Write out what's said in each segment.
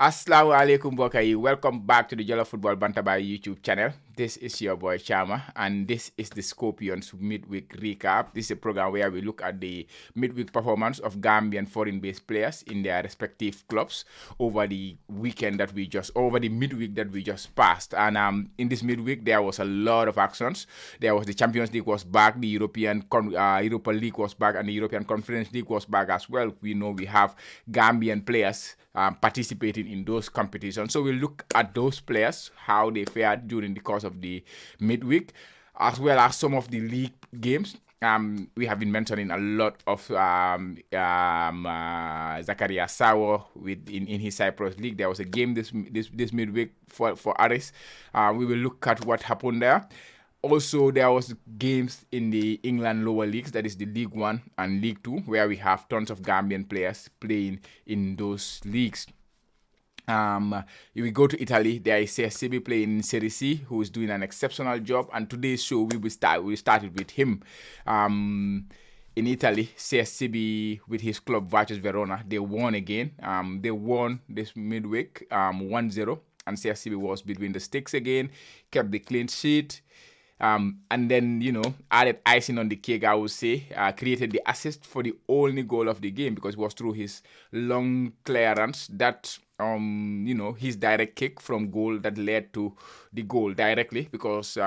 Assalamu alaikum Bokai. Welcome back to the Jollof Football Bantabai YouTube channel. This is your boy Chama, and this is the Scorpions midweek recap. This is a program where we look at the midweek performance of Gambian foreign-based players in their respective clubs over the midweek that we just passed. And in this midweek, there was a lot of actions. There was the Champions League was back, the Europa League was back, and the European Conference League was back as well. We know we have Gambian players participating in those competitions. So we'll look at those players, how they fared during the course of the midweek, as well as some of the league games. We have been mentioning a lot of Zakaria Sawo in his Cyprus League. There was a game this midweek for Aris. We will look at what happened there. Also, there was games in the England lower leagues, that is the League One and League Two, where we have tons of Gambian players playing in those leagues. If we go to Italy, there is Sibi playing in Serie C, who is doing an exceptional job. And today's show, we started with him. In Italy, Sibi with his club Virtus Verona, they won again. They won this midweek 1-0, and Sibi was between the sticks again, kept the clean sheet. And then, added icing on the cake, I would say, created the assist for the only goal of the game, because it was through his long clearance that, his direct kick from goal that led to the goal directly, because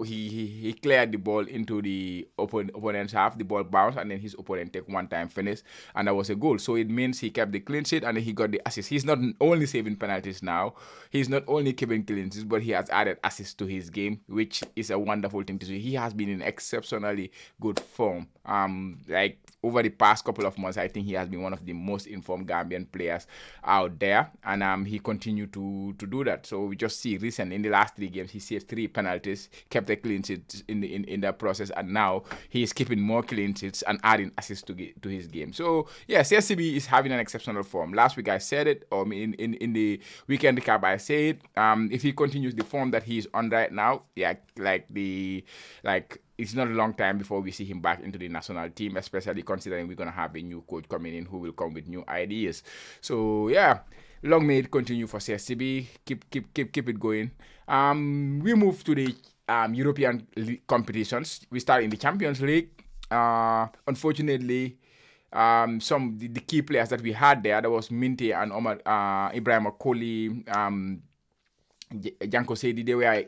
he cleared the ball into the opponent's half, the ball bounced, and then his opponent take one-time finish, and that was a goal. So it means he kept the clean sheet, and he got the assist. He's not only saving penalties now, he's not only keeping clean sheets, but he has added assists to his game, which is a wonderful thing to see. He has been in exceptionally good form. Like over the past couple of months, I think he has been one of the most informed Gambian players out there, and he continued to do that. So we just see recently in the last 3 games, he saved 3 penalties, kept a clean sheet in that process, and now he is keeping more clean sheets and adding assists to his game. So yeah, CSCB is having an exceptional form. Last week I said it, in the weekend recap I said, if he continues the form that he's on right now, yeah, it's not a long time before we see him back into the national team, especially considering we're going to have a new coach coming in who will come with new ideas. So yeah, long may it continue for CSCB. Keep it going. We move to the European competitions. We start in the Champions League. Unfortunately, the key players that we had there was Minte and Ibrahim Akoli, Janko Sedi, they were,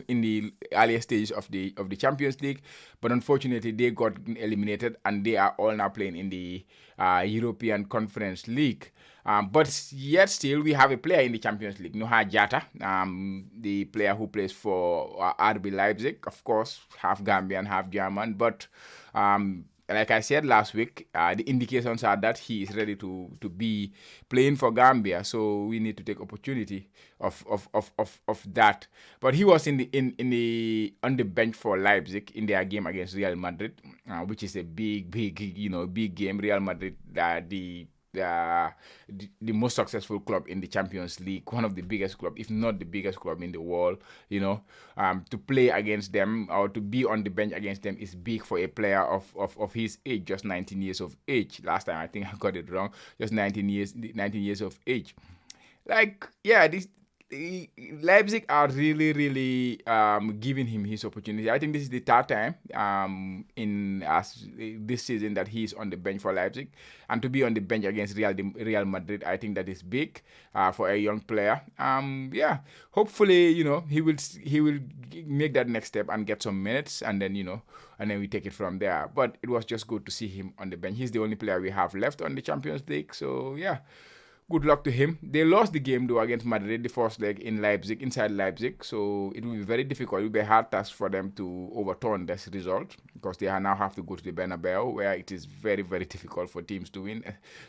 in the earlier stages of the Champions League, but unfortunately they got eliminated, and they are all now playing in the European Conference League. But yet still, we have a player in the Champions League, Nuha Jatta, the player who plays for RB Leipzig, of course, half Gambian, half German, but like I said last week, the indications are that he is ready to be playing for Gambia. So we need to take opportunity of that. But he was on the bench for Leipzig in their game against Real Madrid, which is a big game. Real Madrid, the most successful club in the Champions League, one of the biggest club, if not the biggest club in the world, to play against them or to be on the bench against them is big for a player of his age, just 19 years of age. Last time I think I got it wrong, just 19 years of age. Leipzig are really giving him his opportunity. I think this is the third time this season that he's on the bench for Leipzig, and to be on the bench against Real Madrid, I think that is big for a young player. Hopefully he will make that next step and get some minutes, and then we take it from there. But it was just good to see him on the bench. He's the only player we have left on the Champions League, so yeah. Good luck to him. They lost the game though against Madrid, the first leg inside Leipzig. So it will be very difficult. It will be a hard task for them to overturn this result, because they now have to go to the Bernabeu, where it is very, very difficult for teams to win.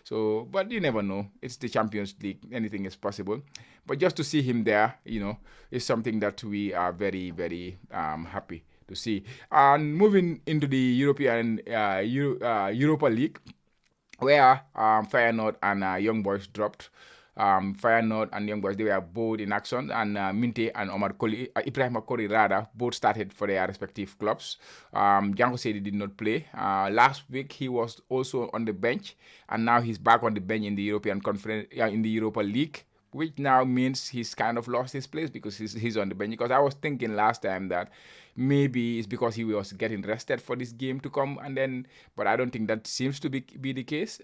So, but you never know. It's the Champions League. Anything is possible. But just to see him there, is something that we are very, very happy to see. And moving into the European Europa League, where Feyenoord and Young Boys dropped. Feyenoord and Young Boys, they were both in action, and Minte and Ibrahim Koli rather, both started for their respective clubs. Janko said he did not play. Last week he was also on the bench, and now he's back on the bench in the European Conference, in the Europa League, which now means he's kind of lost his place because he's on the bench. Because I was thinking last time that maybe it's because he was getting rested for this game to come, but I don't think that seems to be the case.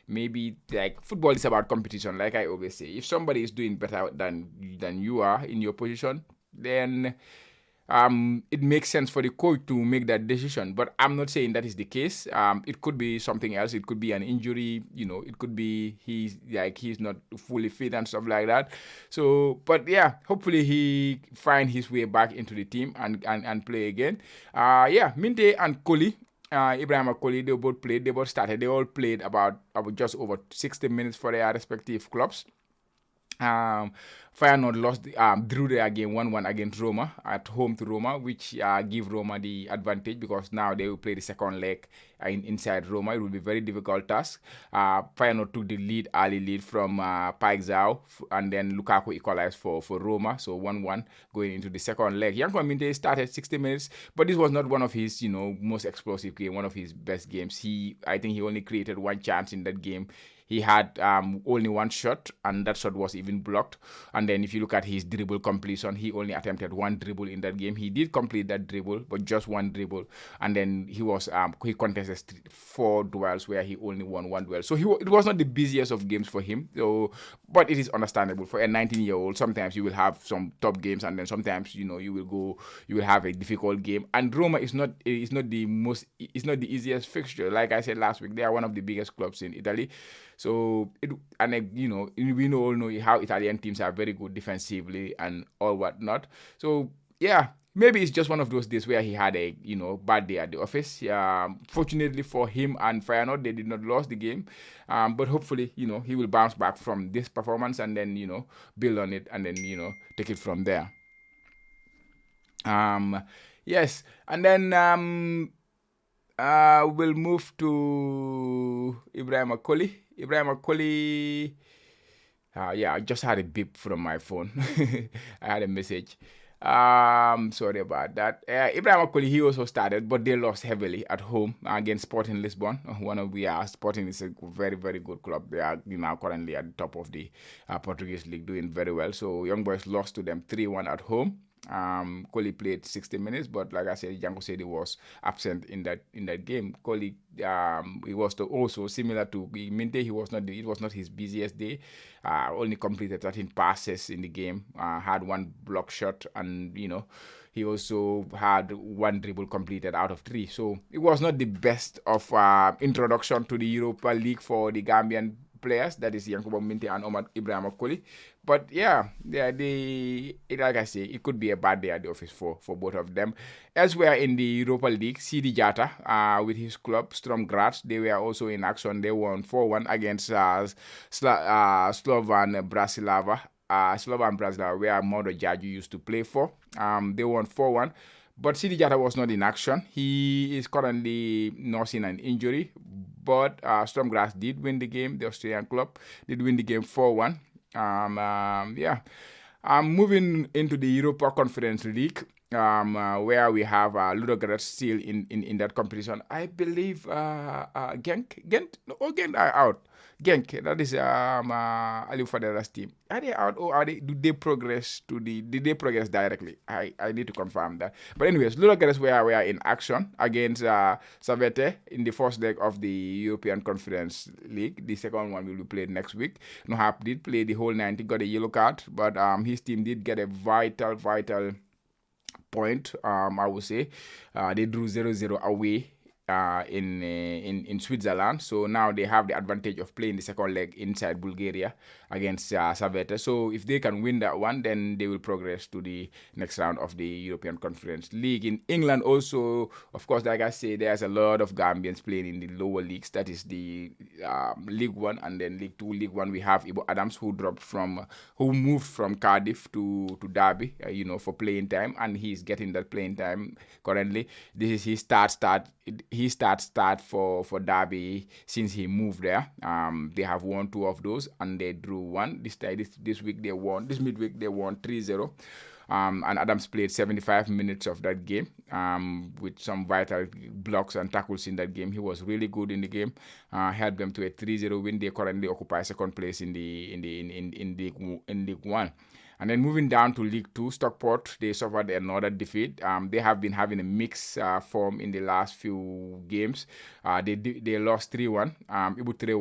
Maybe like football is about competition, like I always say. If somebody is doing better than you are in your position, then it makes sense for the coach to make that decision. But I'm not saying that is the case. It could be something else. It could be an injury. It could be he's not fully fit and stuff like that. So, but yeah, hopefully he find his way back into the team and play again. Minte and Koli. Ibrahim Koli, they both played. They both started. They all played about just over 60 minutes for their respective clubs. Feyenoord drew their game 1-1 against Roma at home to Roma, which give Roma the advantage because now they will play the second leg inside Roma. It will be a very difficult task. Feyenoord took the early lead from Paixão, and then Lukaku equalized for Roma, so 1-1 going into the second leg. Yanko Minte started 60 minutes, but this was not one of his most explosive game, one of his best games. I think he only created one chance in that game. He had only one shot, and that shot was even blocked. And then if you look at his dribble completion, he only attempted one dribble in that game. He did complete that dribble, but just one dribble. And then he contested 4 duels where he only won 1 duel. So it was not the busiest of games for him. So, but it is understandable for a 19-year-old. Sometimes you will have some top games, and then sometimes you will have a difficult game. And Roma is not the easiest fixture. Like I said last week, they are one of the biggest clubs in Italy. So we all know how Italian teams are very good defensively and all whatnot. So yeah, maybe it's just one of those days where he had a bad day at the office. Fortunately for him and Feyenoord, they did not lose the game. But hopefully he will bounce back from this performance and then build on it and then take it from there. Yes, and then we'll move to Ibrahim Koli. I just had a beep from my phone. I had a message. Sorry about that. Ibrahim Koli, he also started, but they lost heavily at home against Sporting Lisbon. Sporting is a very, very good club. They are currently at the top of the Portuguese league, doing very well. So Young Boys lost to them 3-1 at home. Koli played 60 minutes, but like I said, Janko said he was absent in that game. Koli, he was also similar to Minte. It was not his busiest day. Only completed 13 passes in the game. Had 1 block shot, and he also had 1 dribble completed out of 3. So it was not the best of introduction to the Europa League for the Gambian players, that is Yankuba Minte and Omar Ibrahim Koli. But like I say, it could be a bad day at the office for both of them. Elsewhere in the Europa League, Sidi Jatta with his club Sturm Graz, they were also in action. They won 4-1 against Slovan Bratislava. Slovan Bratislava, where Mauro Jaju used to play for. They won 4-1. But Sidi Jatta was not in action. He is currently nursing an injury. But Sturm Graz did win the game. The Australian club did win the game 4-1. Moving into the Europa Conference League, where we have Ludogorets still in that competition. I believe Gent are out. Genk, that is Ali Fadera's team. Are they out, or did they progress directly? I need to confirm that. But anyways, Ludogorets were in action against Savete in the first leg of the European Conference League. The second one will be played next week. Nuha did play the whole 90, got a yellow card, but his team did get a vital point, I would say. They drew 0-0 away in Switzerland. So now they have the advantage of playing the second leg inside Bulgaria against Savete. So if they can win that one, then they will progress to the next round of the European Conference League. In England also, of course, like I say, there's a lot of Gambians playing in the lower leagues. That is the League One, and then League Two. League One, we have Ibo Adams, who moved from Cardiff to Derby, for playing time, and he's getting that playing time currently. This is his start. he start for Derby since he moved there. They have won 2 of those and they drew 1. This week they won. This midweek they won 3-0. And Adams played 75 minutes of that game with some vital blocks and tackles in that game. He was really good in the game. Helped them to a 3-0 win. They currently occupy second place in League One. And then moving down to League Two, Stockport, they suffered another defeat. They have been having a mixed form in the last few games. They lost 3-1. Ibutre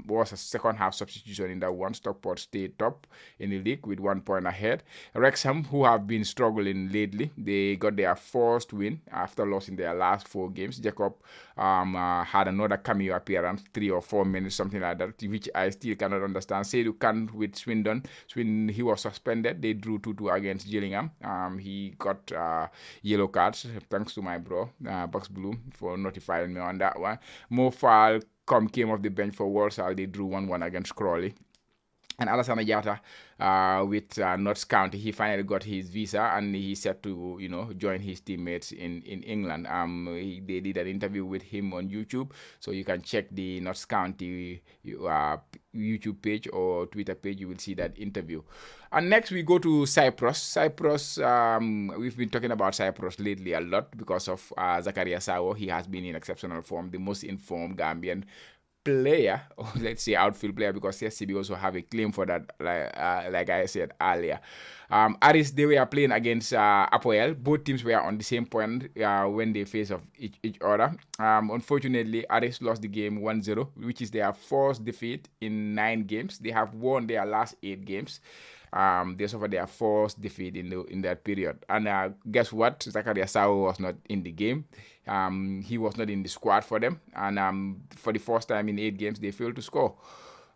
was a second half substitution in that one. Stockport stayed top in the league with 1 point ahead. Wrexham, who have been struggling lately, they got their first win after losing their last 4 games. Jacob had another cameo appearance, 3 or 4 minutes, something like that, which I still cannot understand. Seydou Kane with Swindon, he was suspended. They drew 2-2 against Gillingham. He got yellow cards, thanks to my bro, Bucks Blue, for notifying me on that one. Mo Fall came off the bench for Walsall. They drew 1-1 against Crawley. And Alassane Jatta with Notts County, he finally got his visa and he's set to, join his teammates in England. They did an interview with him on YouTube, so you can check the Notts County YouTube page or Twitter page. You will see that interview. And next we go to Cyprus. Cyprus, we've been talking about Cyprus lately a lot because of Zakaria Sawo. He has been in exceptional form, the most informed Gambian player, or let's say outfield player, because Sibi also have a claim for that, like I said earlier. Aris, they were playing against Apoel. Both teams were on the same point when they face off each other. Unfortunately, Aris lost the game 1-0, which is their first defeat in 9 games. They have won their last 8 games. They suffered their first defeat in that period. And guess what? Zakaria Sawo was not in the game. He was not in the squad for them. And for the first time in 8 games, they failed to score.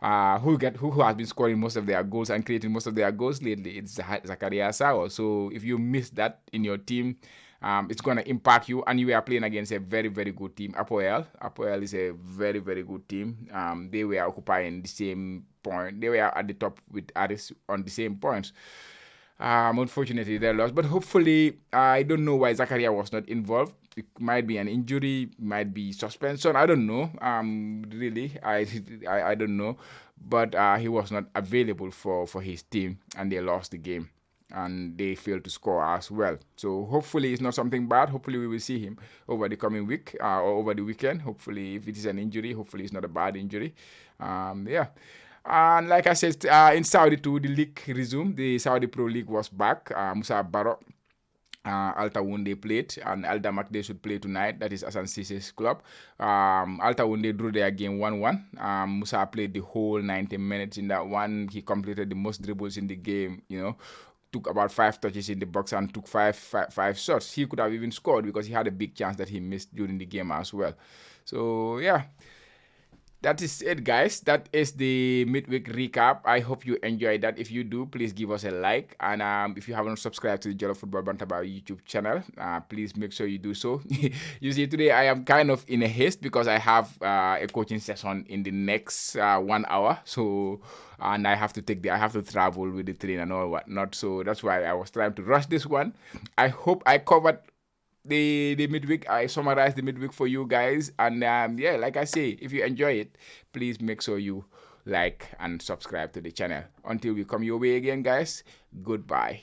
Who has been scoring most of their goals and creating most of their goals lately? It's Zakaria Sawo. So if you miss that in your team, it's going to impact you. And you are playing against a very, very good team, Apoel. Apoel is a very, very good team. They were occupying the same point. They were at the top with Aris on the same points. Unfortunately, they lost. But hopefully, I don't know why Zakaria was not involved. It might be an injury, might be suspension. I don't know. Really, I don't know. But he was not available for his team, and they lost the game. And they failed to score as well. So hopefully it's not something bad. Hopefully we will see him over the coming week or over the weekend. Hopefully if it is an injury, hopefully it's not a bad injury. Yeah. And like I said, in Saudi too, the league resumed. The Saudi Pro League was back. Musa Barro, Al Tawun, they played, and Al Damak, they should play tonight. That is Hassan Sisse's club. Al Tawun, they drew their game 1-1. Musa played the whole 90 minutes in that one. He completed the most dribbles in the game, took about 5 touches in the box and took five shots. He could have even scored because he had a big chance that he missed during the game as well. So yeah, that is it, guys. That is the midweek recap. I hope you enjoyed that. If you do, please give us a like. And if you haven't subscribed to the Jollof Football Bantaba YouTube channel, please make sure you do so. You see, today I am kind of in a haste because I have a coaching session in the next 1 hour. So, and I have to travel with the train and all whatnot. So that's why I was trying to rush this one. I hope I covered the midweek. I summarized the midweek for you guys, and yeah, like I say, if you enjoy it, please make sure you like and subscribe to the channel. Until we come your way again, guys, goodbye.